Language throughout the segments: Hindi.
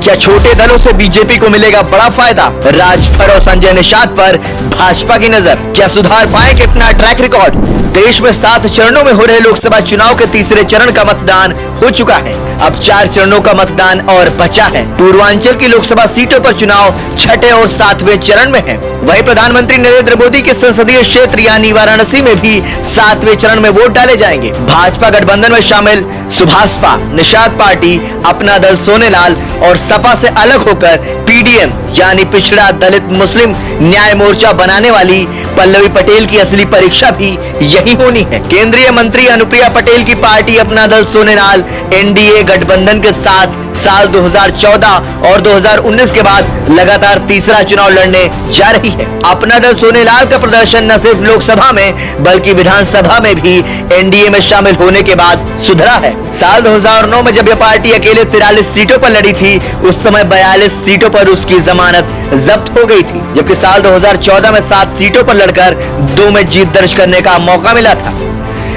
क्या छोटे दलों से बीजेपी को मिलेगा बड़ा फायदा? राजभर और संजय निषाद पर भाजपा की नजर। क्या सुधार पाएंगे अपना ट्रैक रिकॉर्ड? देश में 7 चरणों में हो रहे लोकसभा चुनाव के तीसरे चरण का मतदान हो चुका है। अब 4 चरणों का मतदान और बचा है। पूर्वांचल की लोकसभा सीटों पर चुनाव छठे और 7वें चरण में है। वहीं प्रधानमंत्री नरेंद्र मोदी के संसदीय क्षेत्र यानी वाराणसी में भी 7वें चरण में वोट डाले जाएंगे। भाजपा गठबंधन में शामिल सुभाषपा, निषाद पार्टी, अपना दल सोनेलाल और सपा से अलग होकर पीडीएम यानी पिछड़ा दलित मुस्लिम न्याय मोर्चा बनाने वाली पल्लवी पटेल की असली परीक्षा भी यही होनी है। केंद्रीय मंत्री अनुप्रिया पटेल की पार्टी अपना दल सोनेलाल एनडीए गठबंधन के साथ साल 2014 और 2019 के बाद लगातार तीसरा चुनाव लड़ने जा रही है। अपना दल सोनेलाल का प्रदर्शन न सिर्फ लोकसभा में बल्कि विधानसभा में भी एनडीए में शामिल होने के बाद सुधरा है। साल 2009 में जब यह पार्टी अकेले 43 सीटों पर लड़ी थी, उस समय 42 सीटों पर उसकी जमानत जब्त हो गई थी, जबकि साल 2014 में 7 सीटों पर लड़कर 2 में जीत दर्ज करने का मौका मिला था।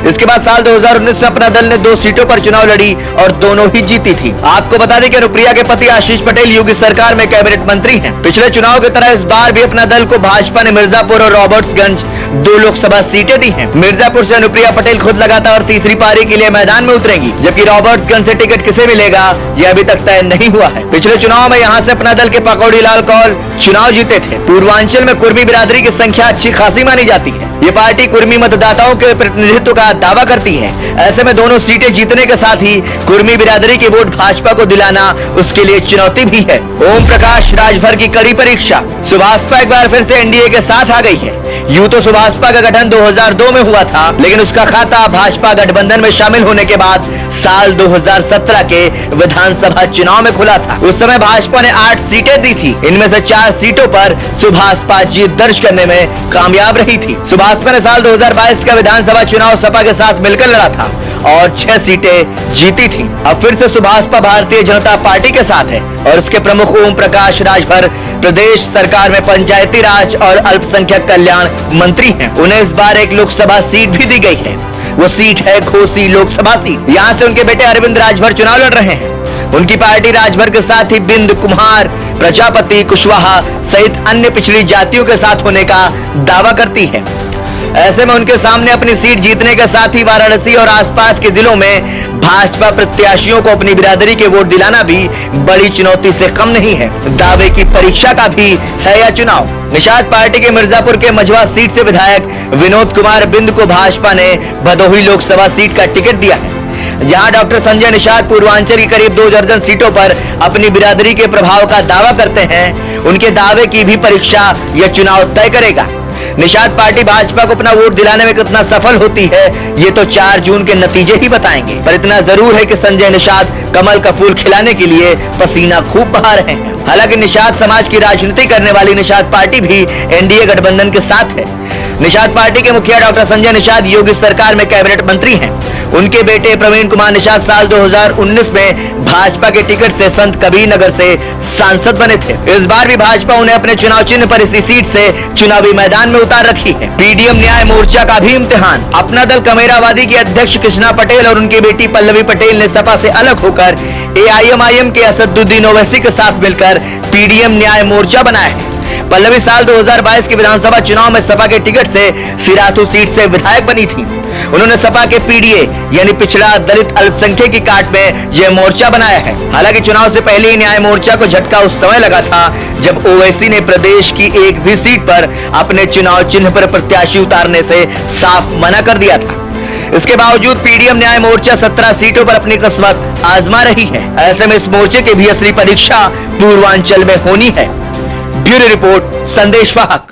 इसके बाद साल 2019 में अपना दल ने 2 सीटों पर चुनाव लड़ी और दोनों ही जीती थी। आपको बता दें कि अनुप्रिया के पति आशीष पटेल योगी सरकार में कैबिनेट मंत्री हैं। पिछले चुनाव की तरह इस बार भी अपना दल को भाजपा ने मिर्जापुर और रॉबर्ट्सगंज 2 लोकसभा सीटें दी हैं। मिर्जापुर से अनुप्रिया पटेल खुद लगातार तीसरी पारी के लिए मैदान में उतरेंगी, जबकि रॉबर्ट्सगंज से टिकट किसे मिलेगा यह अभी तक तय नहीं हुआ है। पिछले चुनाव में यहाँ से अपना दल के पकौड़ी लाल कौल चुनाव जीते थे। पूर्वांचल में कुर्मी बिरादरी की संख्या अच्छी खासी मानी जाती है। ये पार्टी कुर्मी मतदाताओं के प्रतिनिधित्व का दावा करती है। ऐसे में दोनों सीटें जीतने के साथ ही कुर्मी बिरादरी की वोट भाजपा को दिलाना उसके लिए चुनौती भी है। ओम प्रकाश राजभर की कड़ी परीक्षा। सुभाषपा एक बार फिर से एनडीए के साथ आ गई है। यूं तो सुभाषपा का गठन 2002 में हुआ था, लेकिन उसका खाता भाजपा गठबंधन में शामिल होने के बाद साल 2017 के विधानसभा चुनाव में खुला था। उस समय भाजपा ने 8 सीटें दी थी। इनमें से 4 सीटों पर सुभाषपा जीत दर्ज करने में कामयाब रही थी। सुभाषपा ने साल 2022 का विधानसभा चुनाव सपा के साथ मिलकर लड़ा था और 6 सीटें जीती थी। अब फिर से सुभाषपा भारतीय जनता पार्टी के साथ है और उसके प्रमुख ओम प्रकाश राजभर प्रदेश सरकार में पंचायती राज और अल्पसंख्यक कल्याण मंत्री हैं। उन्हें इस बार एक लोकसभा सीट भी दी गई है। वो सीट है घोसी लोकसभा सीट। यहाँ से उनके बेटे अरविंद राजभर चुनाव लड़ रहे हैं। उनकी पार्टी राजभर के साथ ही बिंद, कुम्हार, प्रजापति, कुशवाहा सहित अन्य पिछड़ी जातियों के साथ होने का दावा करती है। ऐसे में उनके सामने अपनी सीट जीतने के साथ ही वाराणसी और आसपास के जिलों में भाजपा प्रत्याशियों को अपनी बिरादरी के वोट दिलाना भी बड़ी चुनौती से कम नहीं है। दावे की परीक्षा का भी है यह चुनाव। निषाद पार्टी के मिर्जापुर के मझवा सीट से विधायक विनोद कुमार बिंद को भाजपा ने भदोही लोकसभा सीट का टिकट दिया है। जहां डॉक्टर संजय निषाद पूर्वांचल की करीब 2 दर्जन सीटों पर अपनी बिरादरी के प्रभाव का दावा करते हैं। उनके दावे की भी परीक्षा यह चुनाव तय करेगा। निषाद पार्टी भाजपा को अपना वोट दिलाने में कितना सफल होती है, ये तो 4 जून के नतीजे ही बताएंगे। पर इतना जरूर है कि संजय निषाद कमल का फूल खिलाने के लिए पसीना खूब बहा रहे हैं। हालांकि निषाद समाज की राजनीति करने वाली निषाद पार्टी भी एनडीए गठबंधन के साथ है। निषाद पार्टी के मुखिया डॉक्टर संजय निषाद योगी सरकार में कैबिनेट मंत्री हैं। उनके बेटे प्रवीण कुमार निषाद साल 2019 में भाजपा के टिकट से संत कबीर नगर से सांसद बने थे। इस बार भी भाजपा उन्हें अपने चुनाव चिन्ह पर इसी सीट से चुनावी मैदान में उतार रखी है। पीडीएम न्याय मोर्चा का भी इम्तिहान। अपना दल कमेरावादी की अध्यक्ष कृष्णा पटेल और उनकी बेटी पल्लवी पटेल ने सपा से अलग होकर एआईएमआईएम के असदुद्दीन ओवैसी के साथ मिलकर पीडीएम न्याय मोर्चा बनाया है। पल्लवी साल 2022 के विधानसभा चुनाव में सपा के टिकट से सिराथू सीट से विधायक बनी थी। उन्होंने सपा के पीडीए यानी पिछड़ा दलित अल्पसंख्यक की काट में यह मोर्चा बनाया है। हालांकि चुनाव से पहले ही न्याय मोर्चा को झटका उस समय लगा था जब ओवैसी ने प्रदेश की एक भी सीट पर अपने चुनाव चिन्ह पर प्रत्याशी उतारने से साफ मना कर दिया था। इसके बावजूद पीडीएम न्याय मोर्चा 17 सीटों पर अपनी किस्मत आजमा रही है। ऐसे में इस मोर्चे की भी असली परीक्षा पूर्वांचल में होनी है। ब्यूरो रिपोर्ट, संदेश वाहक।